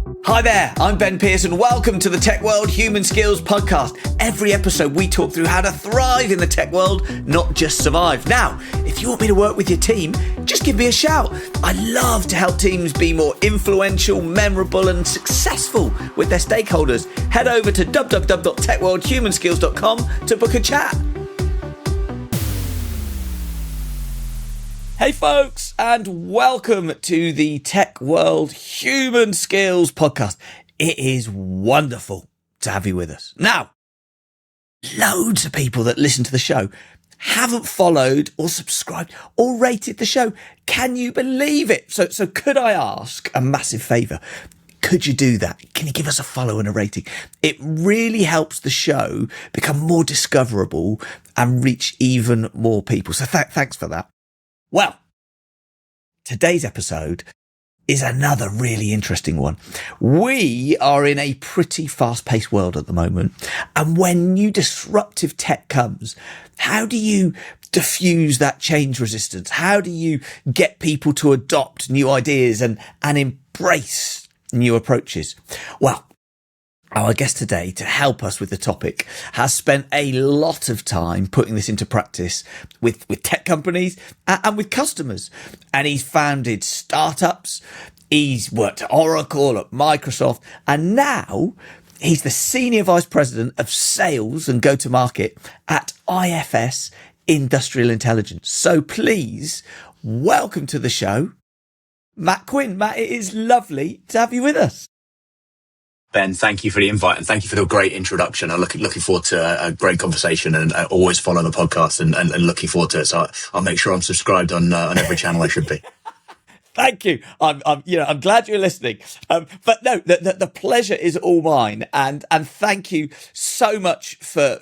Hi there, I'm Ben Pearson. Welcome to the Tech World Human Skills Podcast. Every episode we talk through how to thrive in the tech world, not just survive. Now, if you want me to work with your team, just give me a shout. I love to help teams be more influential, memorable and successful with their stakeholders. Head over to www.techworldhumanskills.com to book a chat. Hey folks, and welcome to the Tech World Human Skills Podcast. It is wonderful to have you with us. Now, loads of people that listen to the show haven't followed or subscribed or rated the show. Can you believe it? So could I ask a massive favour? Could you do that? Can you give us a follow and a rating? It really helps the show become more discoverable and reach even more people. So thanks for that. Well, today's episode is another really interesting one. We are in a pretty fast-paced world at the moment. And when new disruptive tech comes, how do you diffuse that change resistance? How do you get people to adopt new ideas and embrace new approaches? Well, our guest today, to help us with the topic, has spent a lot of time putting this into practice with tech companies and with customers. And he's founded startups. He's worked at Oracle, at Microsoft, and now he's the Senior Vice President of Sales and Go-to-Market at IFS Industrial Intelligence. So please welcome to the show, Matt Quinn. Matt, it is lovely to have you with us. Ben, thank you for the invite and thank you for the great introduction. I'm looking forward to a great conversation, and I always follow the podcast and looking forward to it. So I'll make sure I'm subscribed on every channel I should be. Thank you. I'm glad you're listening. But no, the pleasure is all mine. And thank you so much for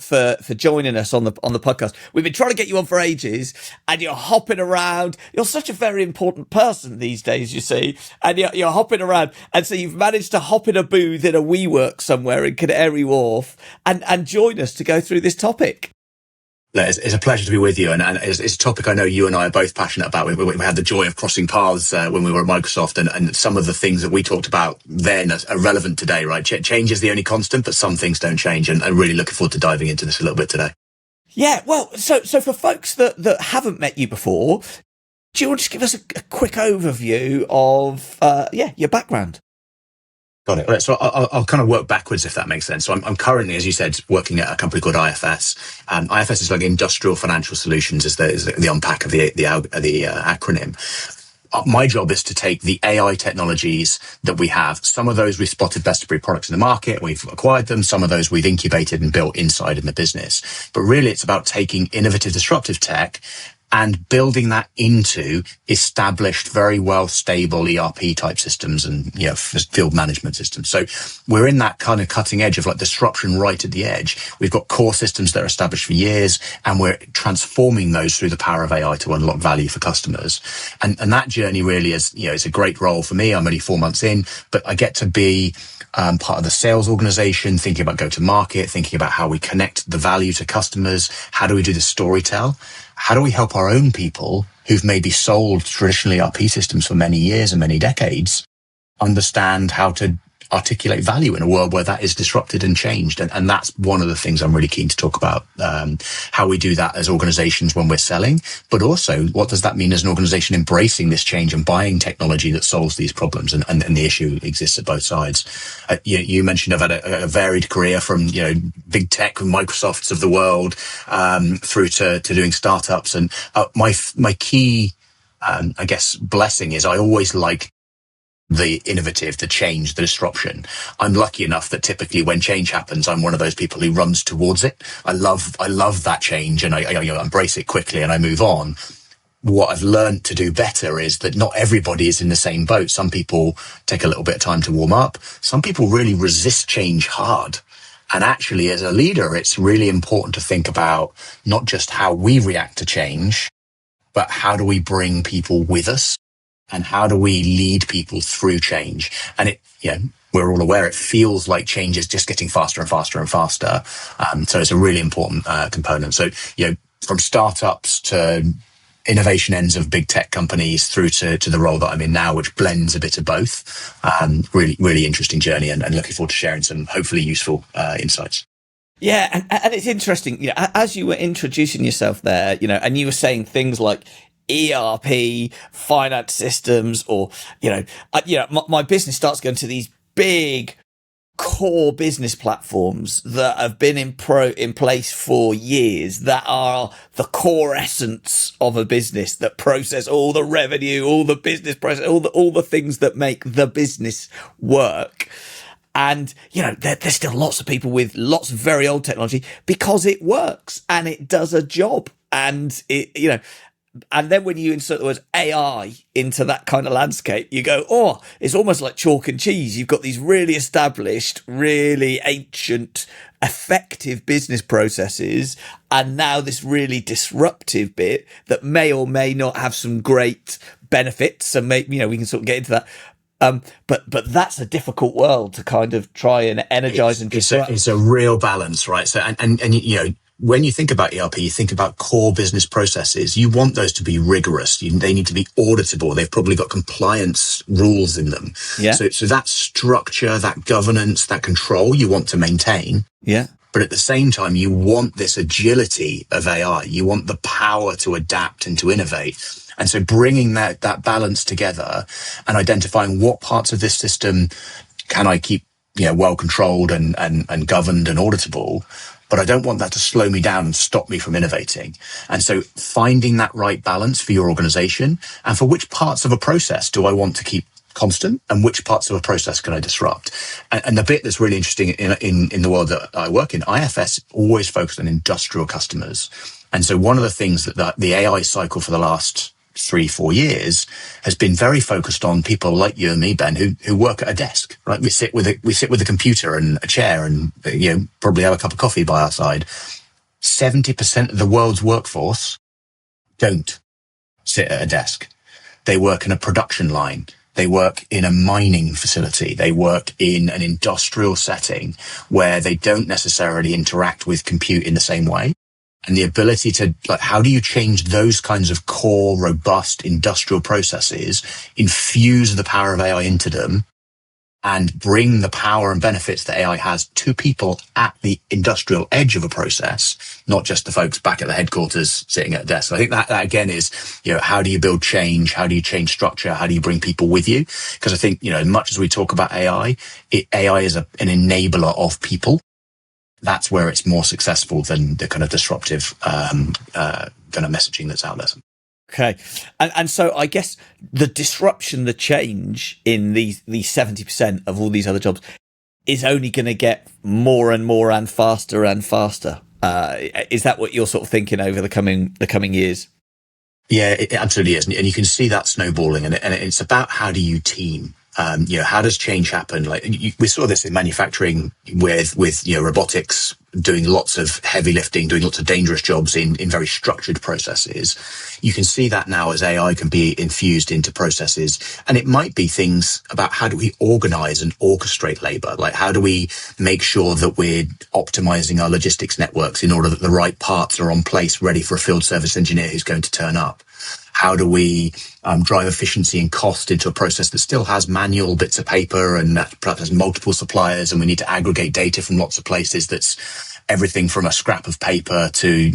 joining us on the podcast. We've been trying to get you on for ages, and you're hopping around. You're such a very important person these days, you see, and you're hopping around. And so you've managed to hop in a booth in a WeWork somewhere in Canary Wharf and join us to go through this topic. It's a pleasure to be with you, and it's a topic I know you and I are both passionate about. We had the joy of crossing paths when we were at Microsoft, and some of the things that we talked about then are relevant today, right? Change is the only constant, but some things don't change, and I'm really looking forward to diving into this a little bit today. Yeah, well, so for folks that haven't met you before, do you want to just give us a quick overview of your background? Got it. Right, so I'll kind of work backwards, if that makes sense. So I'm currently, as you said, working at a company called IFS. IFS is like Industrial Financial Solutions, is the unpack of the acronym. My job is to take the AI technologies that we have. Some of those we've spotted best-of-breed products in the market. We've acquired them. Some of those we've incubated and built inside in the business. But really, it's about taking innovative, disruptive tech and building that into established, very well stable ERP type systems and, field management systems. So we're in that kind of cutting edge of like disruption right at the edge. We've got core systems that are established for years, and we're transforming those through the power of AI to unlock value for customers. And that journey really is, it's a great role for me. I'm only 4 months in, but I get to be part of the sales organization, thinking about go-to-market, thinking about how we connect the value to customers. How do we do the storytell? How do we help our own people who've maybe sold traditional ERP systems for many years and many decades understand how to articulate value in a world where that is disrupted and changed? And that's one of the things I'm really keen to talk about, how we do that as organizations when we're selling, but also what does that mean as an organization embracing this change and buying technology that solves these problems? And the issue exists at both sides. You mentioned I've had a varied career from, big tech and Microsofts of the world, through to doing startups. And my key, blessing is I always like the innovative, the change, the disruption. I'm lucky enough that typically when change happens, I'm one of those people who runs towards it. I love that change, and I embrace it quickly and I move on. What I've learned to do better is that not everybody is in the same boat. Some people take a little bit of time to warm up. Some people really resist change hard. And actually, as a leader, it's really important to think about not just how we react to change, but how do we bring people with us? And how do we lead people through change? And we're all aware it feels like change is just getting faster and faster and faster. So it's a really important component. So, from startups to innovation ends of big tech companies through to the role that I'm in now, which blends a bit of both. Really, really interesting journey, and looking forward to sharing some hopefully useful insights. Yeah, and it's interesting, as you were introducing yourself there, and you were saying things like ERP, finance systems, or, my business starts going to these big core business platforms that have been in place for years, that are the core essence of a business, that process all the revenue, all the business process, all the things that make the business work. And, there's still lots of people with lots of very old technology because it works and it does a job. And and then when you insert the words AI into that kind of landscape, you go, oh, it's almost like chalk and cheese. You've got these really established, really ancient, effective business processes, and now this really disruptive bit that may or may not have some great benefits. And maybe, we can sort of get into that. But that's a difficult world to kind of try and energize and disrupt. It's a real balance, right? So, and when you think about ERP, you think about core business processes. You want those to be rigorous. They need to be auditable. They've probably got compliance rules in them. Yeah. So that structure, that governance, that control you want to maintain. Yeah. But at the same time, you want this agility of AI. You want the power to adapt and to innovate. And so bringing that balance together and identifying what parts of this system can I keep, well controlled and governed and auditable, but I don't want that to slow me down and stop me from innovating. And so finding that right balance for your organization, and for which parts of a process do I want to keep constant and which parts of a process can I disrupt. And the bit that's really interesting in the world that I work in, IFS always focused on industrial customers. And so one of the things that the AI cycle for the last 3-4 years has been very focused on people like you and me, Ben, who work at a desk, right? We sit with a computer and a chair and, probably have a cup of coffee by our side. 70% of the world's workforce don't sit at a desk. They work in a production line. They work in a mining facility. They work in an industrial setting where they don't necessarily interact with compute in the same way. And the ability to, how do you change those kinds of core, robust industrial processes, infuse the power of AI into them, and bring the power and benefits that AI has to people at the industrial edge of a process, not just the folks back at the headquarters sitting at a desk. So I think that again is, how do you build change? How do you change structure? How do you bring people with you? Because I think, as much as we talk about AI, AI is an enabler of people. That's where it's more successful than the kind of disruptive kind of messaging that's out there. Okay. And so I guess the disruption, the change in these 70% of all these other jobs is only going to get more and more and faster and faster. Is that what you're sort of thinking over the coming years? Yeah, it absolutely is. And you can see that snowballing, and it's about how do you team? How does change happen? We saw this in manufacturing with robotics doing lots of heavy lifting, doing lots of dangerous jobs in very structured processes. You can see that now as AI can be infused into processes. And it might be things about how do we organize and orchestrate labor? How do we make sure that we're optimizing our logistics networks in order that the right parts are on place, ready for a field service engineer who's going to turn up? How do we drive efficiency and cost into a process that still has manual bits of paper and that perhaps has multiple suppliers, and we need to aggregate data from lots of places? That's everything from a scrap of paper to,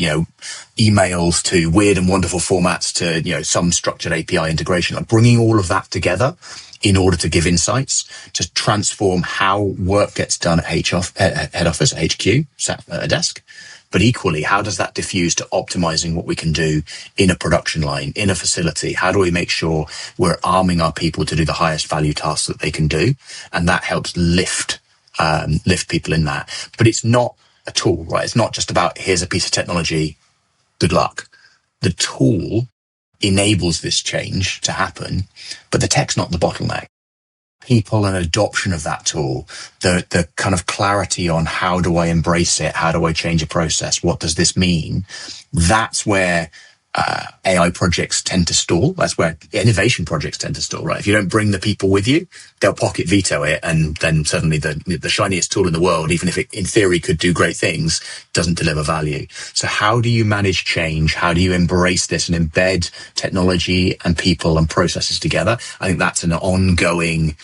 emails to weird and wonderful formats to, some structured API integration. Bringing all of that together in order to give insights, to transform how work gets done at head office, at HQ, sat at a desk. But equally, how does that diffuse to optimizing what we can do in a production line, in a facility? How do we make sure we're arming our people to do the highest value tasks that they can do? And that helps lift people in that. But it's not a tool, right? It's not just about, here's a piece of technology, good luck. The tool enables this change to happen, but the tech's not the bottleneck. People and adoption of that tool, the kind of clarity on how do I embrace it? How do I change a process? What does this mean? That's where AI projects tend to stall. That's where innovation projects tend to stall, right? If you don't bring the people with you, they'll pocket veto it. And then suddenly the shiniest tool in the world, even if it in theory could do great things, doesn't deliver value. So how do you manage change? How do you embrace this and embed technology and people and processes together? I think that's an ongoing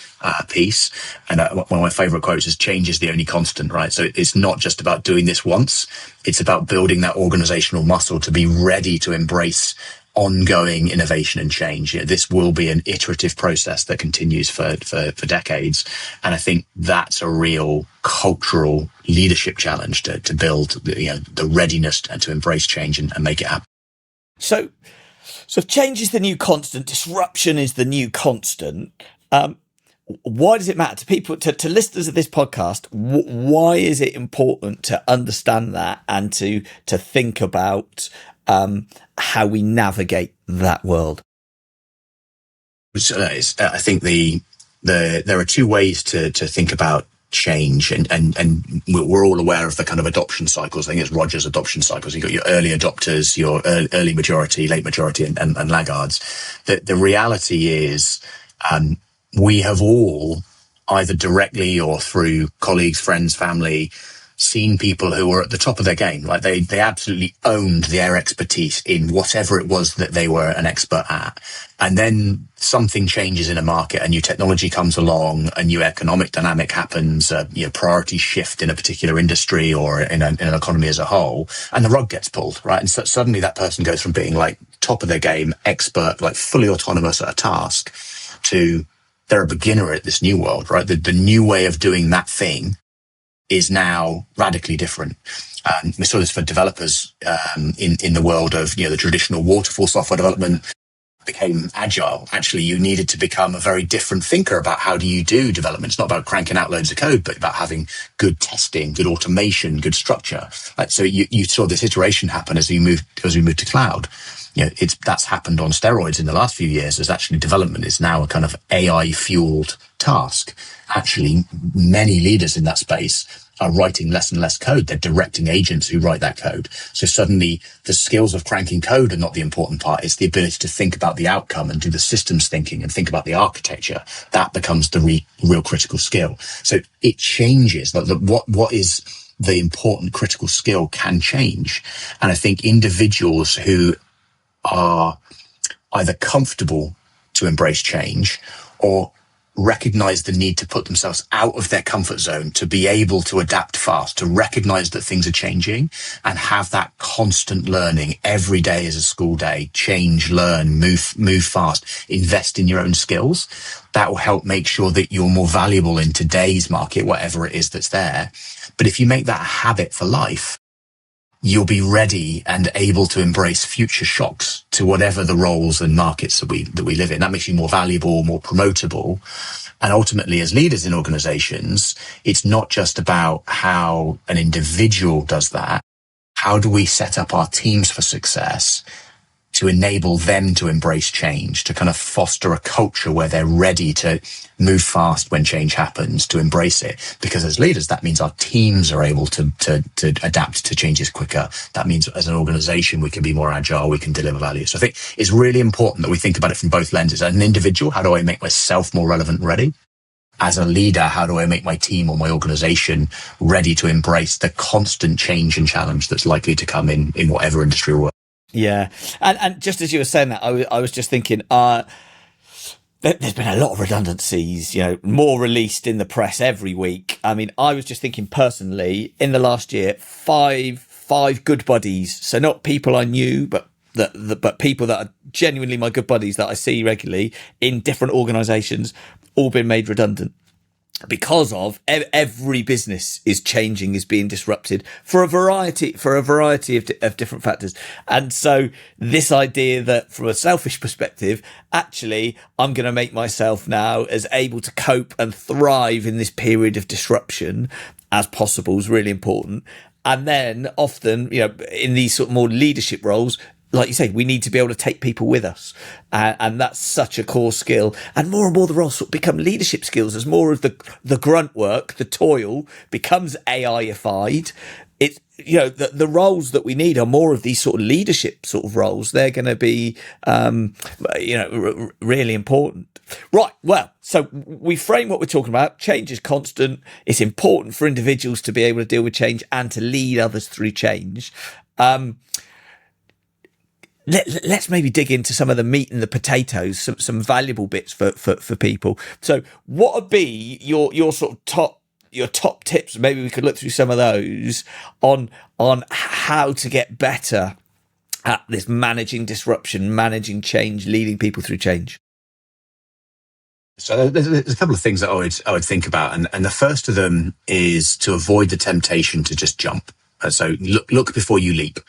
piece. And one of my favorite quotes is change is the only constant, right? So it's not just about doing this once. It's about building that organizational muscle to be ready to embrace ongoing innovation and change. This will be an iterative process that continues for decades. And I think that's a real cultural leadership challenge to build the readiness and to embrace change and make it happen. So change is the new constant. Disruption is the new constant. Why does it matter to people, to listeners of this podcast? Why is it important to understand that and to think about how we navigate that world? I think there are two ways to think about change, and we're all aware of the kind of adoption cycles. I think it's Rogers' adoption cycles. You've got your early adopters, your early majority, late majority, and laggards. The reality is, we have all, either directly or through colleagues, friends, family, seen people who were at the top of their game. Like they absolutely owned their expertise in whatever it was that they were an expert at. And then something changes in a market, a new technology comes along, a new economic dynamic happens, priorities shift in a particular industry or in an economy as a whole, and the rug gets pulled, right? And so suddenly that person goes from being like top of their game, expert, like fully autonomous at a task, to they're a beginner at this new world, right? The new way of doing that thing is now radically different. We saw this for developers in the world of the traditional waterfall software development became agile. Actually, you needed to become a very different thinker about how do you do development. It's not about cranking out loads of code, but about having good testing, good automation, good structure. So you saw this iteration happen as we moved to cloud. That's happened on steroids in the last few years, as actually development is now a kind of AI fueled task. Actually, many leaders in that space are writing less and less code. They're directing agents who write that code. So suddenly the skills of cranking code are not the important part. It's the ability to think about the outcome and do the systems thinking and think about the architecture. That becomes the real critical skill. So it changes. What is the important critical skill can change. And I think individuals who are either comfortable to embrace change or recognize the need to put themselves out of their comfort zone to be able to adapt fast, to recognize that things are changing and have that constant learning every day as a school day, change, learn, move fast, invest in your own skills. That will help make sure that you're more valuable in today's market, whatever it is that's there. But if you make that a habit for life, you'll be ready and able to embrace future shocks to whatever the roles and markets that we live in. That makes you more valuable, more promotable. And ultimately, as leaders in organizations, it's not just about how an individual does that. How do we set up our teams for success to enable them to embrace change, to kind of foster a culture where they're ready to move fast when change happens, to embrace it? Because as leaders, that means our teams are able to adapt to changes quicker. That means as an organization, we can be more agile, we can deliver value. So I think it's really important that we think about it from both lenses. As an individual, how do I make myself more relevant and ready? As a leader, how do I make my team or my organization ready to embrace the constant change and challenge that's likely to come in whatever industry or work? Yeah. And just as you were saying that, I was just thinking, there's been a lot of redundancies, more released in the press every week. I mean, I was just thinking personally, in the last year, five good buddies. So not people I knew, but people that are genuinely my good buddies that I see regularly in different organizations, all been made redundant. Because of every business is changing, is being disrupted for a variety of different factors. And so this idea that from a selfish perspective, actually, I'm going to make myself now as able to cope and thrive in this period of disruption as possible is really important. And then often, in these sort of more leadership roles, like you say, we need to be able to take people with us. And that's such a core skill. And more the roles sort of become leadership skills as more of the grunt work, the toil becomes AI-ified. the roles that we need are more of these sort of leadership sort of roles. They're going to be, really important. Right. Well, so we frame what we're talking about. Change is constant. It's important for individuals to be able to deal with change and to lead others through change. Let's maybe dig into some of the meat and the potatoes, some valuable bits for people. So what would be your sort of top tips? Maybe we could look through some of those on how to get better at this managing disruption, managing change, leading people through change. So there's a couple of things that I would think about, and the first of them is to avoid the temptation to just jump. So look before you leap.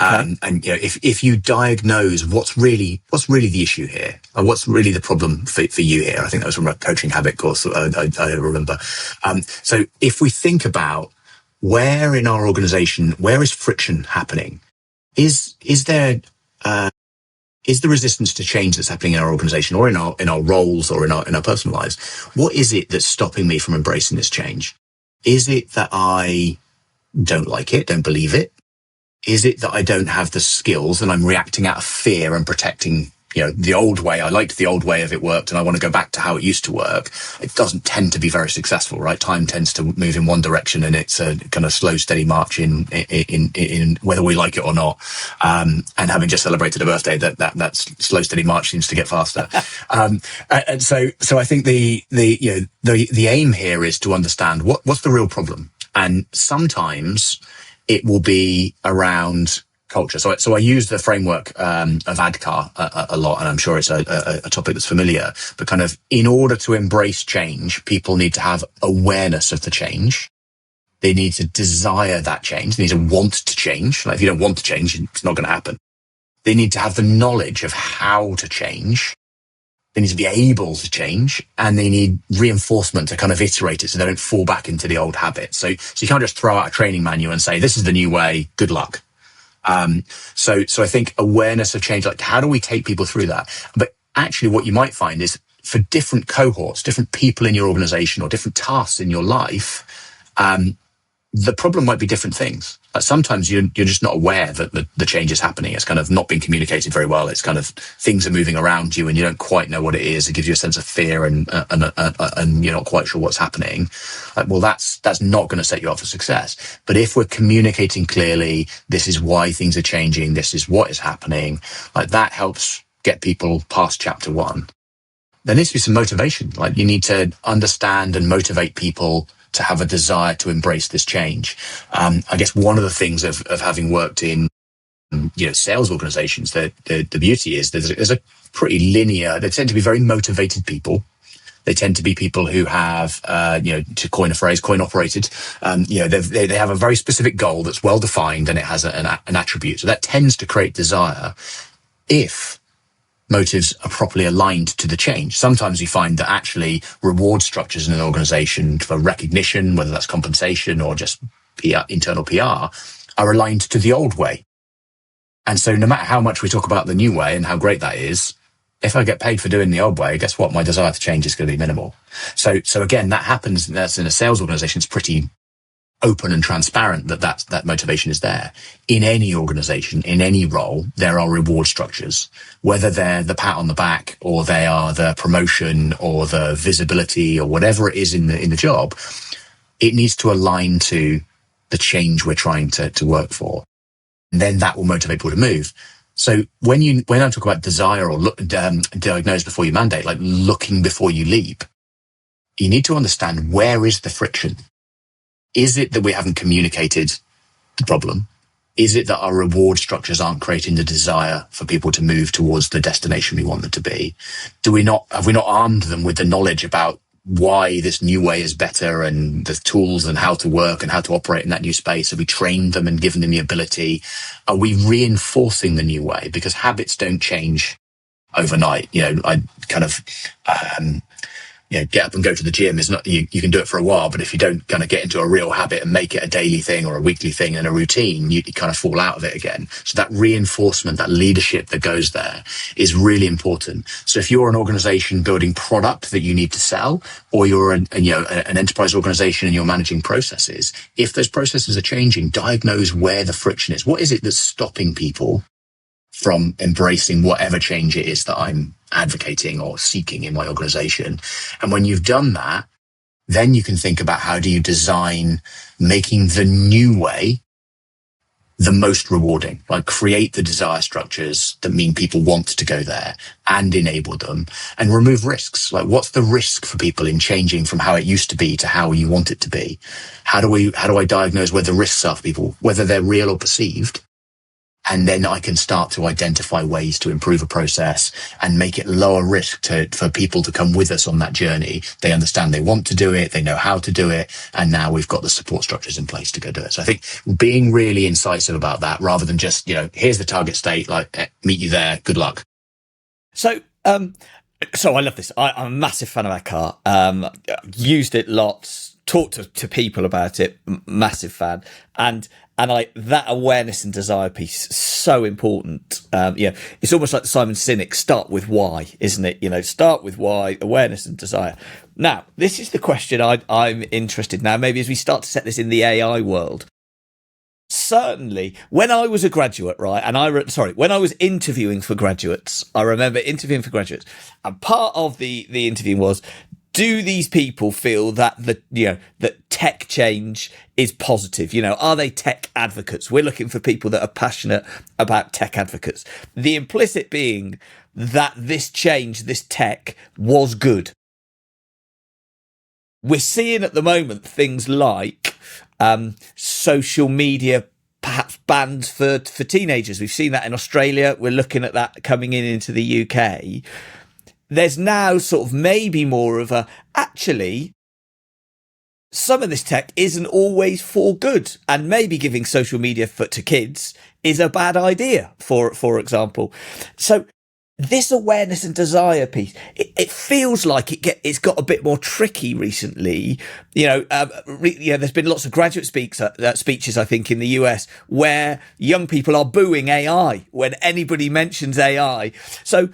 Okay. And if you diagnose what's really the issue here, or what's really the problem for you here, I think that was from a coaching habit course I remember. So if we think about where in our organization, where is friction happening? Is there the resistance to change that's happening in our organization, or in our roles, or in our personal lives? What is it that's stopping me from embracing this change? Is it that I don't like it, don't believe it? Is it that I don't have the skills and I'm reacting out of fear and protecting, the old way? I liked the old way of it worked and I want to go back to how it used to work. It doesn't tend to be very successful, right? Time tends to move in one direction, and it's a kind of slow, steady march in whether we like it or not. And having just celebrated a birthday, that slow, steady march seems to get faster. And so I think the aim here is to understand what's the real problem. And sometimes it will be around culture. So I use the framework of ADKAR a lot, and I'm sure it's a topic that's familiar. But kind of, in order to embrace change, people need to have awareness of the change. They need to desire that change. They need to want to change. Like, if you don't want to change, it's not going to happen. They need to have the knowledge of how to change. They need to be able to change, and they need reinforcement to kind of iterate it so they don't fall back into the old habits. So you can't just throw out a training manual and say, this is the new way, good luck. So I think awareness of change, like, how do we take people through that? But actually what you might find is, for different cohorts, different people in your organization, or different tasks in your life, the problem might be different things. Like, sometimes you're just not aware that the change is happening. It's kind of not being communicated very well. It's kind of, things are moving around you and you don't quite know what it is. It gives you a sense of fear and you're not quite sure what's happening. Like, well, that's not going to set you up for success. But if we're communicating clearly, this is why things are changing, this is what is happening, like, that helps get people past chapter one. There needs to be some motivation. Like, you need to understand and motivate people to have a desire to embrace this change. I guess one of the things of having worked in, sales organizations, the beauty is there's a pretty linear, they tend to be very motivated people. They tend to be people who have, to coin a phrase, coin operated. They have a very specific goal that's well defined, and it has an attribute. So that tends to create desire if motives are properly aligned to the change. Sometimes you find that actually reward structures in an organization for recognition, whether that's compensation or just internal PR, are aligned to the old way. And so no matter how much we talk about the new way and how great that is, if I get paid for doing the old way, guess what? My desire to change is going to be minimal. So again, that happens. That's in a sales organization. It's pretty open and transparent that motivation is there. In any organization, in any role, there are reward structures, whether they're the pat on the back, or they are the promotion, or the visibility, or whatever it is in the job. It needs to align to the change we're trying to work for. And then that will motivate people to move. So when I talk about desire, or diagnose before you mandate, like looking before you leap, you need to understand, where is the friction? Is it that we haven't communicated the problem? Is it that our reward structures aren't creating the desire for people to move towards the destination we want them to be? Have we not armed them with the knowledge about why this new way is better, and the tools and how to work and how to operate in that new space? Have we trained them and given them the ability? Are we reinforcing the new way? Because habits don't change overnight. get up and go to the gym is not, you can do it for a while, but if you don't kind of get into a real habit and make it a daily thing or a weekly thing and a routine, you kind of fall out of it again. So that reinforcement, that leadership that goes there is really important. So if you're an organization building product that you need to sell, or you're an enterprise organization and you're managing processes, if those processes are changing, diagnose where the friction is. What is it that's stopping people from embracing whatever change it is that I'm advocating or seeking in my organization? And when you've done that, then you can think about how do you design making the new way the most rewarding, like create the desire structures that mean people want to go there and enable them, and remove risks. Like, what's the risk for people in changing from how it used to be to how you want it to be? How do I diagnose where the risks are for people, whether they're real or perceived? And then I can start to identify ways to improve a process and make it lower risk for people to come with us on that journey. They understand they want to do it, they know how to do it, and now we've got the support structures in place to go do it. So I think being really incisive about that, rather than just, here's the target state, meet you there, good luck. So I love this. I'm a massive fan of ADKAR. Used it lots, talked to people about it, massive fan. And that awareness and desire piece, so important. It's almost like Simon Sinek, start with why, isn't it? Start with why, awareness and desire. Now, this is the question I'm interested in now, maybe as we start to set this in the AI world. Certainly, when I was a graduate, right, and when I was interviewing for graduates, I remember interviewing for graduates, and part of the interview was, do these people feel that that tech change is positive? Are they tech advocates? We're looking for people that are passionate about tech advocates. The implicit being that this change, this tech, was good. We're seeing at the moment things like social media, perhaps bans for teenagers. We've seen that in Australia. We're looking at that coming into the UK. There's now sort of maybe more of actually, some of this tech isn't always for good, and maybe giving social media to kids is a bad idea, for example. So this awareness and desire piece, it feels like it's got a bit more tricky recently. There's been lots of graduate speeches, I think, in the US where young people are booing AI when anybody mentions AI. So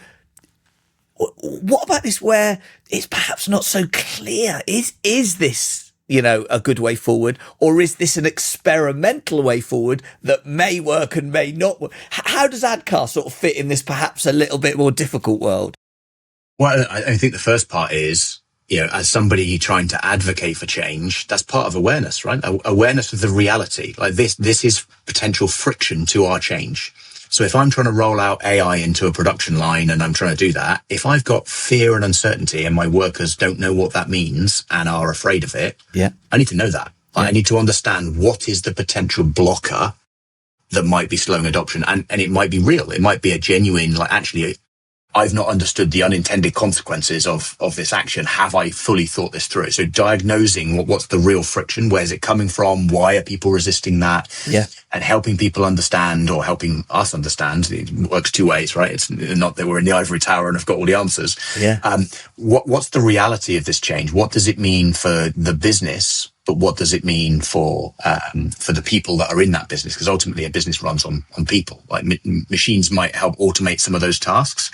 what about this where it's perhaps not so clear? Is this, a good way forward, or is this an experimental way forward that may work and may not work? How does ADKAR sort of fit in this perhaps a little bit more difficult world? Well, I think the first part is, as somebody trying to advocate for change, that's part of awareness, right? Awareness of the reality. Like this is potential friction to our change. So if I'm trying to roll out AI into a production line and I'm trying to do that, if I've got fear and uncertainty and my workers don't know what that means and are afraid of it, I need to know that. Yeah. I need to understand what is the potential blocker that might be slowing adoption. And it might be real. It might be a genuine, actually, I've not understood the unintended consequences of this action. Have I fully thought this through? So diagnosing what's the real friction? Where's it coming from? Why are people resisting that? Yeah. And helping people understand, or helping us understand. It works two ways, right? It's not that we're in the ivory tower and have got all the answers. Yeah. What's the reality of this change? What does it mean for the business? But what does it mean for the people that are in that business? Because ultimately a business runs on people. Like machines might help automate some of those tasks.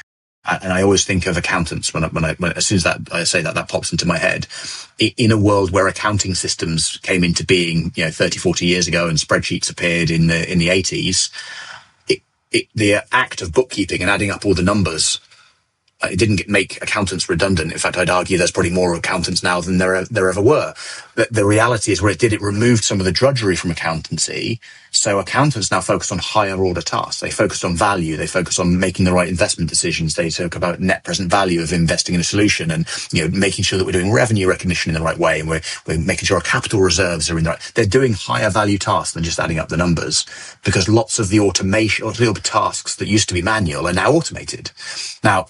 And I always think of accountants when as soon as I say that pops into my head. In a world where accounting systems came into being, 30, 40 years ago, and spreadsheets appeared in the 80s, the act of bookkeeping and adding up all the numbers, it didn't make accountants redundant. In fact, I'd argue there's probably more accountants now than there ever were. But the reality is, it removed some of the drudgery from accountancy. So accountants now focus on higher order tasks. They focus on value. They focus on making the right investment decisions. They talk about net present value of investing in a solution, and making sure that we're doing revenue recognition in the right way, and we're making sure our capital reserves are in the right. They're doing higher value tasks than just adding up the numbers, because lots of the automation or the tasks that used to be manual are now automated. Now,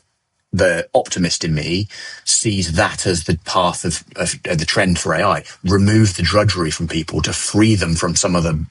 the optimist in me sees that as the path of the trend for AI. Remove the drudgery from people to free them from some of the,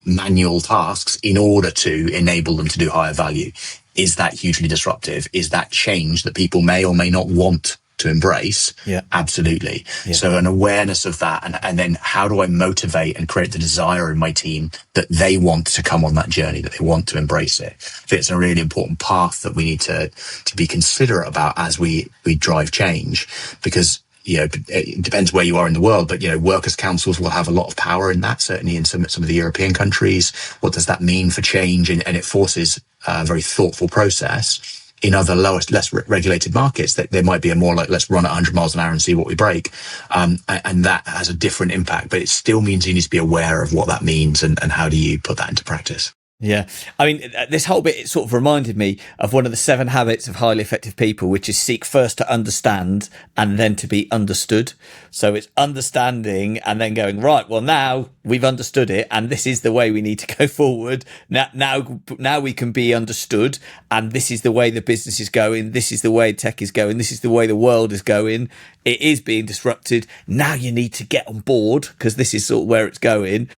manual tasks in order to enable them to do higher value. Is that hugely disruptive? Is that change that people may or may not want to embrace? Yeah. Absolutely. Yeah. So an awareness of that, and then how do I motivate and create the desire in my team that they want to come on that journey, that they want to embrace it? I think it's a really important path that we need to be considerate about as we drive change, because it depends where you are in the world, but workers' councils will have a lot of power in that, certainly in some of the European countries. What does that mean for change? And it forces a very thoughtful process. In other less regulated markets, that there might be a more like, let's run at 100 miles an hour and see what we break. And that has a different impact, but it still means you need to be aware of what that means and how do you put that into practice. Yeah. I mean, this whole bit, it sort of reminded me of one of the 7 habits of highly effective people, which is seek first to understand and then to be understood. So it's understanding and then going, right, well, now we've understood it and this is the way we need to go forward. Now we can be understood, and this is the way the business is going. This is the way tech is going. This is the way the world is going. It is being disrupted. Now you need to get on board because this is sort of where it's going.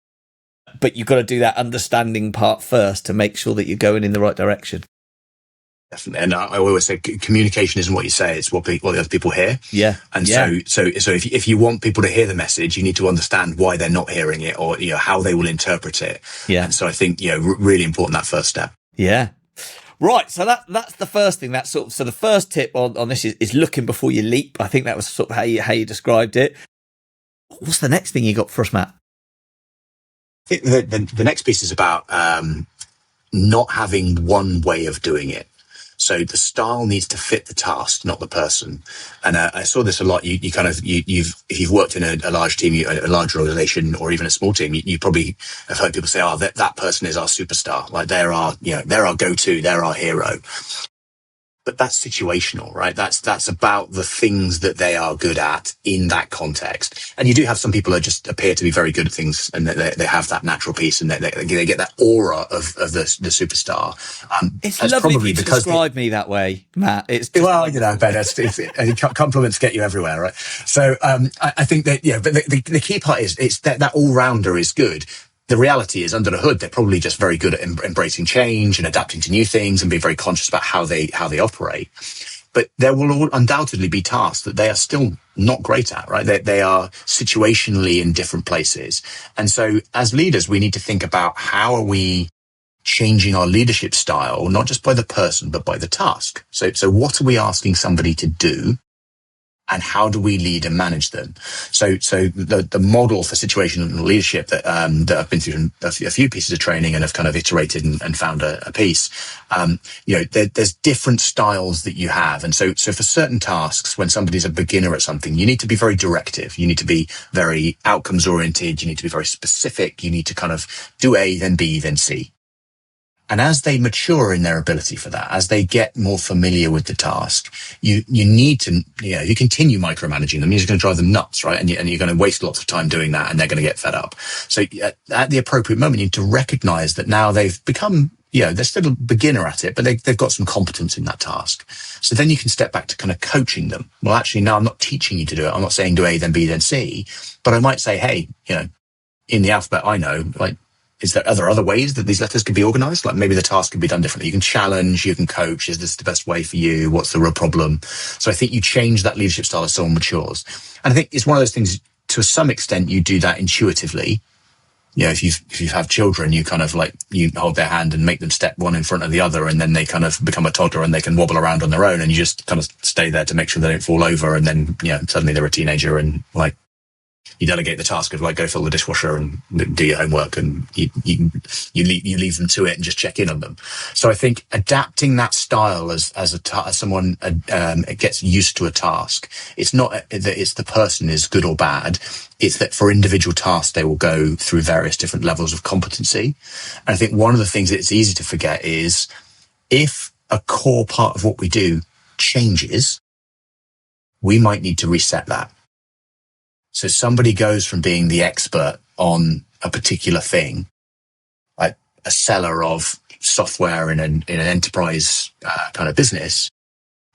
But you've got to do that understanding part first to make sure that you're going in the right direction. Definitely. And I always say communication isn't what you say, it's what the other people hear. Yeah. And so if you want people to hear the message, you need to understand why they're not hearing it, or how they will interpret it. Yeah. And so I think really important, that first step. Yeah. Right. So that's the first thing. That's so the first tip on this is looking before you leap. I think that was sort of how you described it. What's the next thing you got for us, Matt? I think the next piece is about not having one way of doing it. So the style needs to fit the task, not the person. And I saw this a lot. If you've worked in a large team, a large organization, or even a small team, you probably have heard people say, "Oh, that person is our superstar. Like they're our go-to, they're our hero." But that's situational, right? That's about the things that they are good at in that context. And you do have some people that just appear to be very good at things, and they have that natural piece, and they get that aura of the superstar. It's lovely of you to describe me that way, Matt. It's just Ben, compliments get you everywhere, right? So I think that but the key part is it's that all rounder is good. The reality is, under the hood, they're probably just very good at embracing change and adapting to new things and being very conscious about how they operate. But there will undoubtedly be tasks that they are still not great at, right? They are situationally in different places. And so as leaders, we need to think about how are we changing our leadership style, not just by the person, but by the task. So what are we asking somebody to do? And how do we lead and manage them? So the model for situational leadership that I've been through a few pieces of training and have kind of iterated and found a piece. There's different styles that you have, and so for certain tasks, when somebody's a beginner at something, you need to be very directive. You need to be very outcomes oriented. You need to be very specific. You need to kind of do A, then B, then C. And as they mature in their ability for that, as they get more familiar with the task, you need to, you continue micromanaging them. You're just going to drive them nuts, right? And you're going to waste lots of time doing that, and they're going to get fed up. So at the appropriate moment, you need to recognize that now they've become, they're still a beginner at it, but they've got some competence in that task. So then you can step back to kind of coaching them. Well, actually, now I'm not teaching you to do it. I'm not saying do A, then B, then C, but I might say, hey, in the alphabet, I know, like, are there other ways that these letters could be organized? Like maybe the task could be done differently. You can challenge, you can coach. Is this the best way for you? What's the real problem? So I think you change that leadership style as someone matures. And I think it's one of those things, to some extent, you do that intuitively. If you have children, you kind of like, you hold their hand and make them step one in front of the other, and then they kind of become a toddler and they can wobble around on their own, and you just kind of stay there to make sure they don't fall over. And then, suddenly they're a teenager, and like, you delegate the task of like, go fill the dishwasher and do your homework, and you leave them to it and just check in on them. So I think adapting that style as someone gets used to a task, it's not that it's the person is good or bad. It's that for individual tasks, they will go through various different levels of competency. And I think one of the things that it's easy to forget is if a core part of what we do changes, we might need to reset that. So somebody goes from being the expert on a particular thing, like a seller of software in an enterprise kind of business.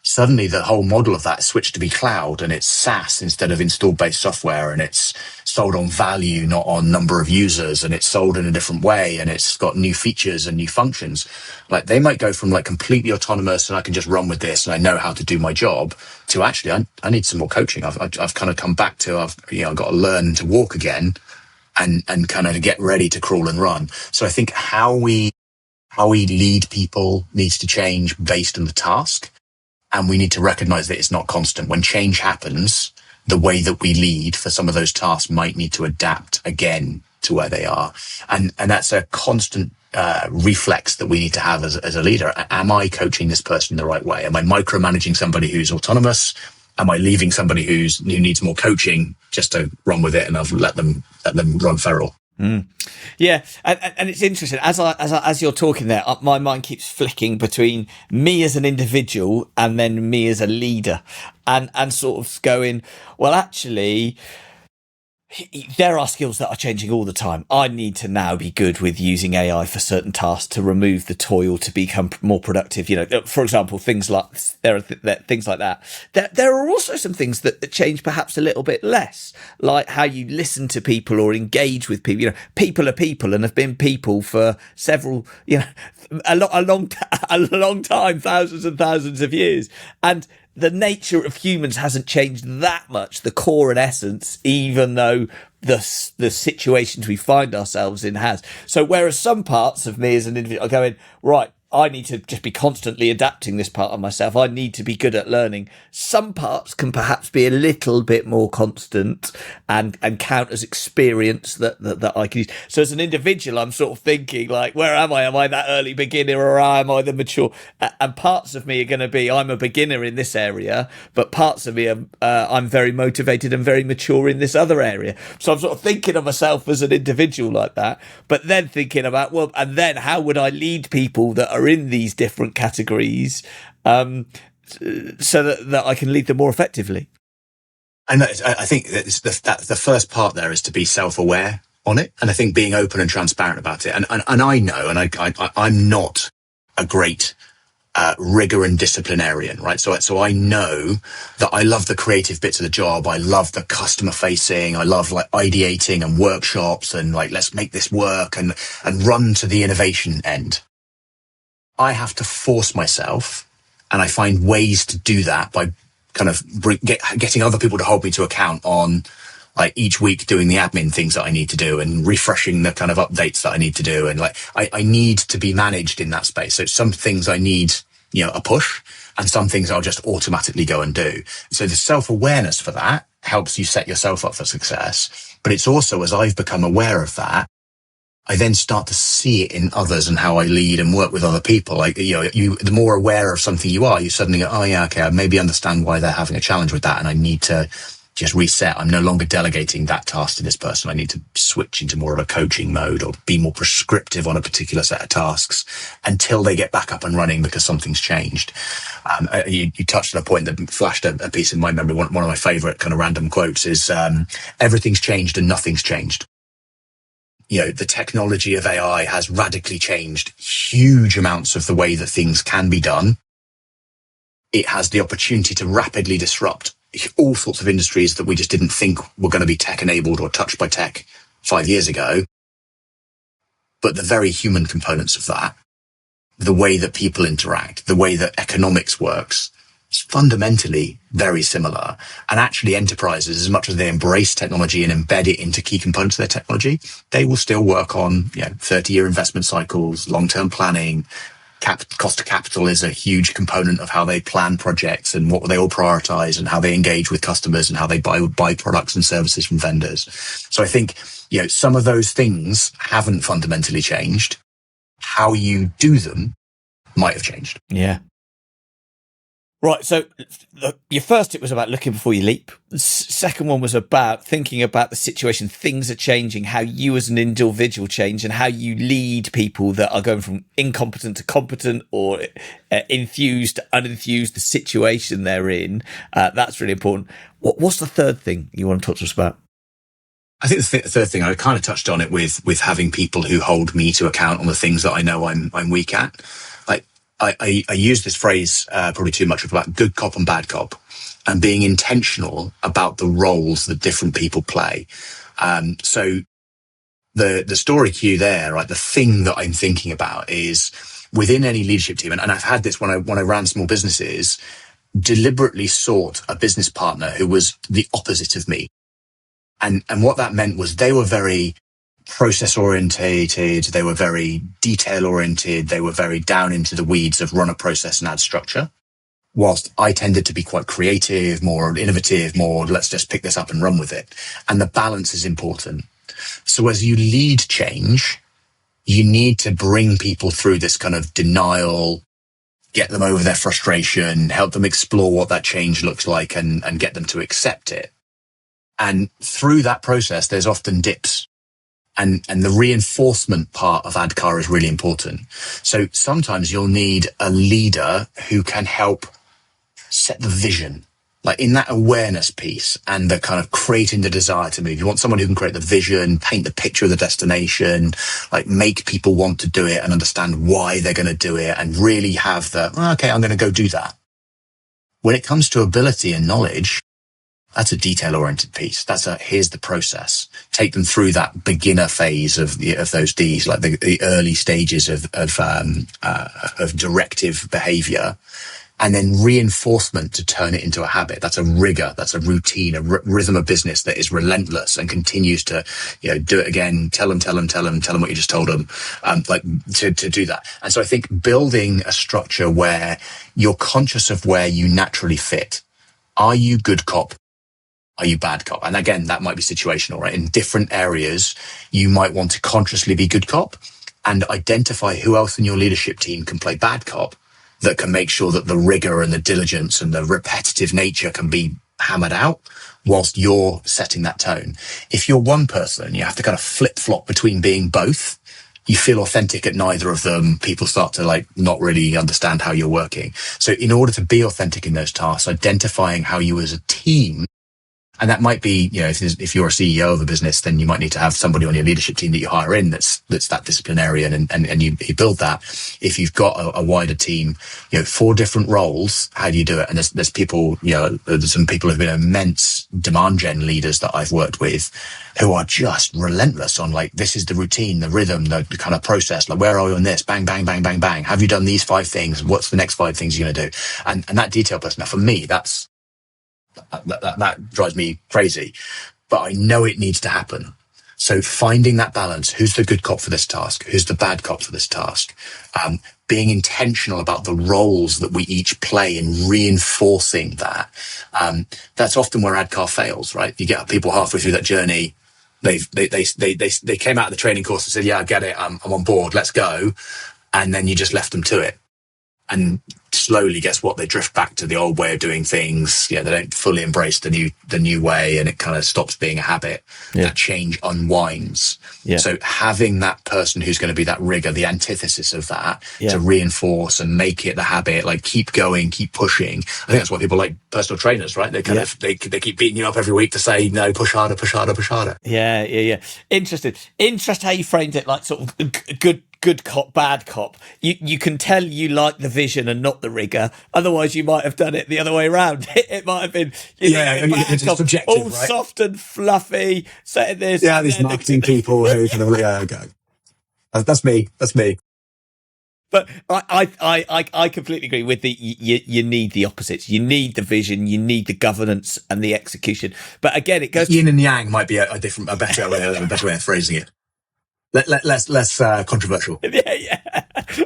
suddenly the whole model of that switched to be cloud, and it's SaaS instead of install-based software, and it's sold on value, not on number of users, and it's sold in a different way, and it's got new features and new functions. Like, they might go from like completely autonomous and I can just run with this and I know how to do my job, to actually I need some more coaching. I've kind of come back to I've got to learn to walk again and kind of get ready to crawl and run. So I think how we lead people needs to change based on the task. And we need to recognize that it's not constant. When change happens, the way that we lead for some of those tasks might need to adapt again to where they are. And that's a constant reflex that we need to have as a leader. Am I coaching this person the right way? Am I micromanaging somebody who's autonomous? Am I leaving somebody who needs more coaching just to run with it and I've let them run feral? Mm. Yeah, and it's interesting as you're talking there, my mind keeps flicking between me as an individual and then me as a leader, and sort of going, well, actually, there are skills that are changing all the time. I need to now be good with using AI for certain tasks to remove the toil to become more productive. For example, things like things like that. There are also some things that change perhaps a little bit less, like how you listen to people or engage with people. People are people and have been people for several, a long time, thousands and thousands of years, and the nature of humans hasn't changed that much, the core and essence, even though the situations we find ourselves in has. So whereas some parts of me as an individual are going, right, I need to just be constantly adapting this part of myself. I need to be good at learning. Some parts can perhaps be a little bit more constant and count as experience that I can use. So as an individual, I'm sort of thinking like, where am I? Am I that early beginner or am I the mature? And parts of me are going to be, I'm a beginner in this area, but parts of me are, I'm very motivated and very mature in this other area. So I'm sort of thinking of myself as an individual like that, but then thinking about, well, and then how would I lead people that are in these different categories, so that I can lead them more effectively. And I think that the first part there is to be self-aware on it, and I think being open and transparent about it. And I know, and I'm not a great rigor and disciplinarian, right? So I know that I love the creative bits of the job. I love the customer facing. I love like ideating and workshops and like, let's make this work and run to the innovation end. I have to force myself, and I find ways to do that by kind of getting other people to hold me to account on like each week doing the admin things that I need to do and refreshing the kind of updates that I need to do. And like, I need to be managed in that space. So some things I need, a push, and some things I'll just automatically go and do. So the self-awareness for that helps you set yourself up for success. But it's also, as I've become aware of that, I then start to see it in others and how I lead and work with other people. Like, the more aware of something you are, you suddenly go, oh yeah, okay, I maybe understand why they're having a challenge with that. And I need to just reset. I'm no longer delegating that task to this person. I need to switch into more of a coaching mode or be more prescriptive on a particular set of tasks until they get back up and running because something's changed. You touched on a point that flashed a piece in my memory. One of my favorite kind of random quotes is, everything's changed and nothing's changed. The technology of AI has radically changed huge amounts of the way that things can be done. It has the opportunity to rapidly disrupt all sorts of industries that we just didn't think were going to be tech enabled or touched by tech 5 years ago. But the very human components of that, the way that people interact, the way that economics works, it's fundamentally very similar. And actually enterprises, as much as they embrace technology and embed it into key components of their technology, they will still work on 30-year investment cycles, long-term planning. Cost of capital is a huge component of how they plan projects and what they all prioritize and how they engage with customers and how they buy products and services from vendors. So I think, some of those things haven't fundamentally changed. How you do them might have changed. Yeah. Right, so your first tip was about looking before you leap. The second one was about thinking about the situation. Things are changing, how you as an individual change and how you lead people that are going from incompetent to competent or enthused to unenthused, the situation they're in. That's really important. What's the third thing you want to talk to us about? I think the third thing, I kind of touched on it with having people who hold me to account on the things that I know I'm weak at. Like, I use this phrase probably too much about good cop and bad cop, and being intentional about the roles that different people play. So the story cue there, right? The thing that I'm thinking about is within any leadership team, and I've had this when I ran small businesses, deliberately sought a business partner who was the opposite of me. And what that meant was they were very process orientated. They were very detail oriented. They were very down into the weeds of run a process and add structure. Whilst I tended to be quite creative, more innovative, more let's just pick this up and run with it. And the balance is important. So as you lead change, you need to bring people through this kind of denial, get them over their frustration, help them explore what that change looks like and get them to accept it. And through that process, there's often dips. And the reinforcement part of ADKAR is really important. So sometimes you'll need a leader who can help set the vision, like in that awareness piece and the kind of creating the desire to move. You want someone who can create the vision, paint the picture of the destination, like make people want to do it and understand why they're going to do it and really have the, okay, I'm going to go do that. When it comes to ability and knowledge, that's a detail-oriented piece. That's here's the process. Take them through that beginner phase of those Ds, like the early stages of directive behavior, and then reinforcement to turn it into a habit. That's a rigor. That's a routine, a rhythm of business that is relentless and continues to, do it again. Tell them what you just told them, to do that. And so I think building a structure where you're conscious of where you naturally fit. Are you good cop? Are you bad cop? And again, that might be situational, right? In different areas, you might want to consciously be good cop and identify who else in your leadership team can play bad cop that can make sure that the rigor and the diligence and the repetitive nature can be hammered out whilst you're setting that tone. If you're one person, you have to kind of flip-flop between being both. You feel authentic at neither of them. People start to not really understand how you're working. So in order to be authentic in those tasks, identifying how you as a team. And that might be, if you're a CEO of a business, then you might need to have somebody on your leadership team that you hire in that's that disciplinarian and you build that. If you've got a wider team, 4 different roles, how do you do it? And there's people, there's some people who've been immense demand gen leaders that I've worked with who are just relentless on this is the routine, the rhythm, the kind of process, where are you on this? Bang, bang, bang, bang, bang. Have you done these 5 things? What's the next 5 things you're going to do? And that detail person, now for me, that drives me crazy, but I know it needs to happen. So finding that balance, who's the good cop for this task? Who's the bad cop for this task? Being intentional about the roles that we each play and reinforcing that. That's often where ADKAR fails, right? You get people halfway through that journey. They came out of the training course and said, yeah, I get it. I'm on board. Let's go. And then you just left them to it. And slowly, guess what? They drift back to the old way of doing things. They don't fully embrace the new way, and it kind of stops being a habit. Yeah. That change unwinds. Yeah. So having that person who's going to be that rigor, the antithesis of that, to reinforce and make it the habit, keep going, keep pushing. I think that's why people like personal trainers, right? They they keep beating you up every week to say, no, push harder, push harder, push harder. Yeah. Interesting how you framed it, sort of good cop, bad cop. You can tell you like the vision and not the rigor. Otherwise, you might have done it the other way around. It might have been it's subjective, all right? Soft and fluffy. Setting this, these marketing people who kind of go. That's me. But I completely agree with you need the opposites. You need the vision, you need the governance and the execution. But again, it goes yin and yang might be a better way of phrasing it. Less controversial. Yeah.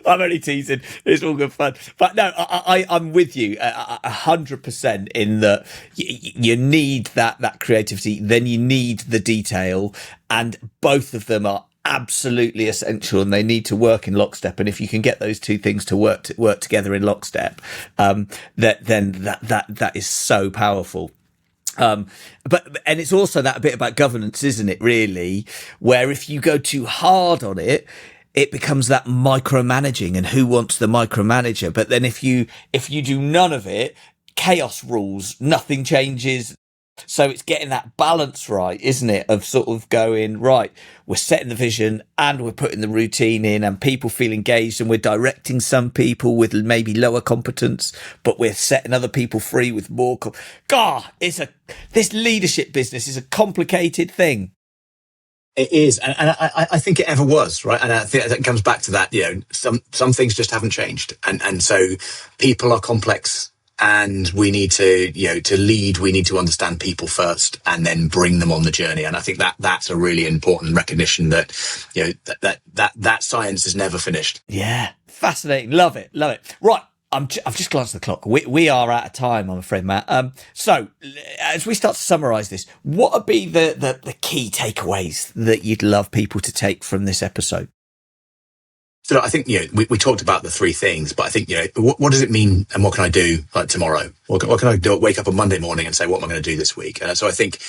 I'm only teasing. It's all good fun. But no, I'm with you 100% in that you need that creativity, then you need the detail, and both of them are absolutely essential, and they need to work in lockstep. And if you can get those two things to work together in lockstep, then that is so powerful. And it's also that bit about governance, isn't it, really, where if you go too hard on it, it becomes that micromanaging, and who wants the micromanager? But then if you do none of it, chaos rules, nothing changes. So it's getting that balance right, isn't it? Of sort of going, right, we're setting the vision and we're putting the routine in and people feel engaged and we're directing some people with maybe lower competence, but we're setting other people free with more. God, this leadership business is a complicated thing. It is, and I think it ever was, right? And I think that comes back to that. Some things just haven't changed, and so people are complex, and we need to, to lead. We need to understand people first, and then bring them on the journey. And I think that's a really important recognition that, that science is never finished. Yeah, fascinating. Love it. Right. I've just glanced at the clock. We are out of time, I'm afraid, Matt. So as we start to summarise this, what would be the key takeaways that you'd love people to take from this episode? So I think, we talked about the three things, but I think, what does it mean and what can I do like tomorrow? What can I do? Wake up on Monday morning and say, what am I going to do this week? And so I think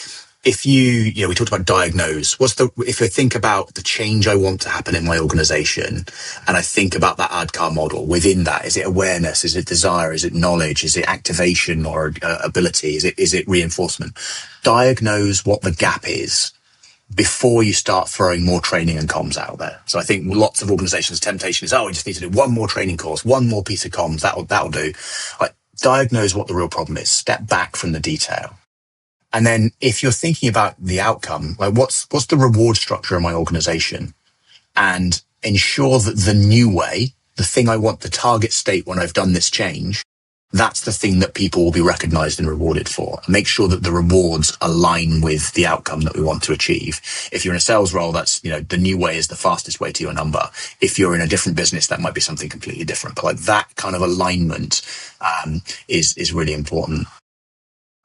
if we talked about diagnose, if I think about the change I want to happen in my organization and I think about that ADKAR model within that, is it awareness? Is it desire? Is it knowledge? Is it activation or ability? Is it reinforcement? Diagnose what the gap is before you start throwing more training and comms out there. So I think lots of organizations' temptation is, we just need to do one more training course, one more piece of comms. That'll do. Like, diagnose what the real problem is. Step back from the detail. And then if you're thinking about the outcome, like what's the reward structure in my organization, and ensure that the new way, the thing I want, the target state when I've done this change, that's the thing that people will be recognized and rewarded for. Make sure that the rewards align with the outcome that we want to achieve. If you're in a sales role, that's, the new way is the fastest way to your number. If you're in a different business, that might be something completely different. But like that kind of alignment is really important.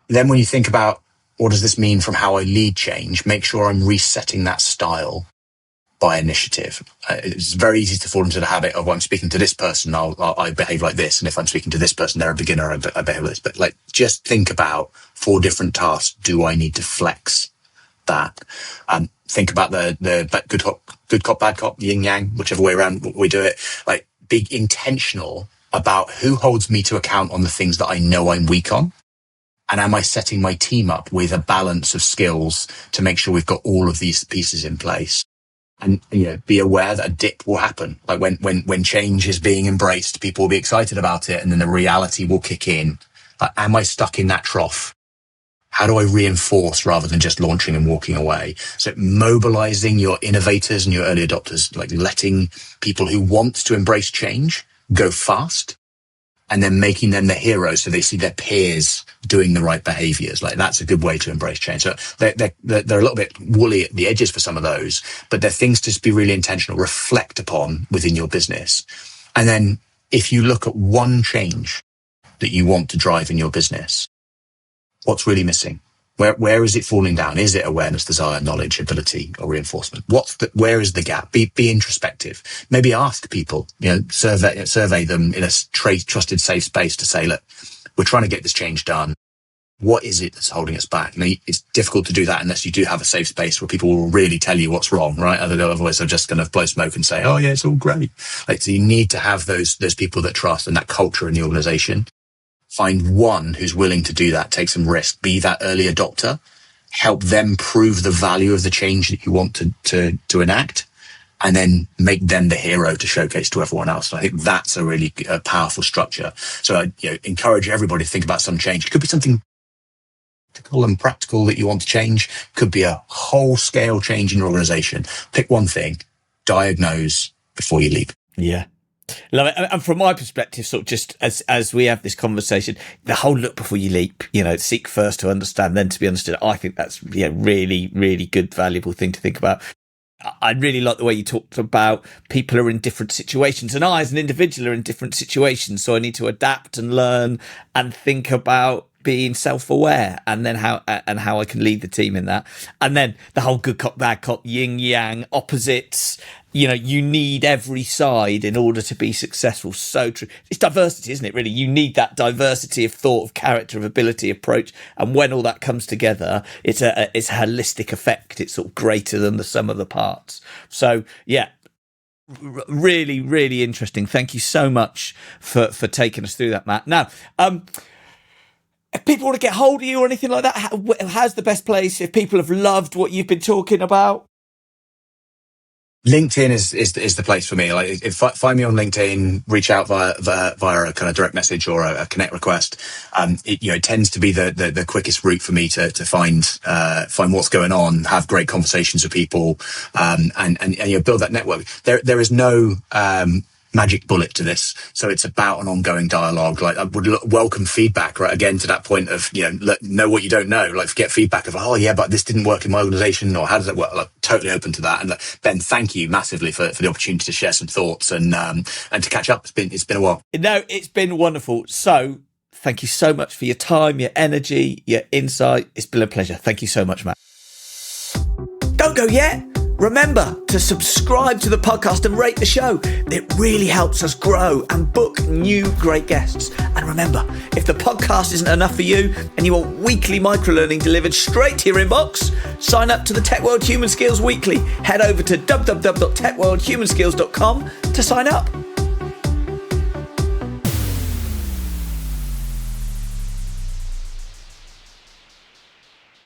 Then when you think about what does this mean from how I lead change, make sure I'm resetting that style by initiative. It's very easy to fall into the habit of, when I'm speaking to this person, I behave like this. And if I'm speaking to this person, they're a beginner, I behave like this. But like, just think about 4 different tasks. Do I need to flex that? Think about the good cop, bad cop, yin yang, whichever way around we do it. Like, be intentional about who holds me to account on the things that I know I'm weak on. And am I setting my team up with a balance of skills to make sure we've got all of these pieces in place? And, be aware that a dip will happen. Like when change is being embraced, people will be excited about it. And then the reality will kick in. Like, am I stuck in that trough? How do I reinforce rather than just launching and walking away? So mobilizing your innovators and your early adopters, like letting people who want to embrace change go fast, and then making them the heroes so they see their peers doing the right behaviors. Like, that's a good way to embrace change. So they're a little bit woolly at the edges for some of those, but they're things to be really intentional, reflect upon within your business. And then if you look at one change that you want to drive in your business, what's really missing? Where is it falling down? Is it awareness, desire, knowledge, ability, or reinforcement? Where is the gap? Be introspective. Maybe ask people, survey them in a trusted, safe space to say, look, we're trying to get this change done. What is it that's holding us back? Now, it's difficult to do that unless you do have a safe space where people will really tell you what's wrong, right? Otherwise, they're just going to blow smoke and say, oh yeah, it's all great. Like, so you need to have those people that trust and that culture in the organization. Find one who's willing to do that, take some risk, be that early adopter, help them prove the value of the change that you want to enact, and then make them the hero to showcase to everyone else. And I think that's a really powerful structure. So I encourage everybody to think about some change. It could be something practical that you want to change. Could be a whole scale change in your organization. Pick one thing, diagnose before you leap. Yeah. Love it. And from my perspective, sort of just as we have this conversation, the whole look before you leap, seek first to understand, then to be understood. I think that's really, really good, valuable thing to think about. I really like the way you talked about people are in different situations, and I as an individual are in different situations. So I need to adapt and learn and think about being self-aware, and then how I can lead the team in that. And then the whole good cop, bad cop, yin yang, opposites. You need every side in order to be successful. So true. It's diversity, isn't it? Really, you need that diversity of thought, of character, of ability, approach. And when all that comes together, it's a holistic effect. It's sort of greater than the sum of the parts. So yeah. Really, really interesting. Thank you so much for taking us through that, Matt. Now, if people want to get hold of you or anything like that, how's the best place if people have loved what you've been talking about? LinkedIn is the place for me. Like, find me on LinkedIn, reach out via a kind of direct message or a connect request. It tends to be the quickest route for me to find what's going on, have great conversations with people, and build that network. There is no magic bullet to this, so it's about an ongoing dialogue. Like, I would welcome feedback, right? Again, to that point of know what you don't know. Like, get feedback of, oh yeah, but this didn't work in my organization, or how does it work? Like, totally open to that. And Ben, thank you massively for the opportunity to share some thoughts and to catch up. It's been a while. No, it's been wonderful. So thank you so much for your time, your energy, your insight. It's been a pleasure. Thank you so much, Matt. Don't go yet. Remember to subscribe to the podcast and rate the show. It really helps us grow and book new great guests. And remember, if the podcast isn't enough for you and you want weekly microlearning delivered straight to your inbox, sign up to the Tech World Human Skills Weekly. Head over to www.techworldhumanskills.com to sign up.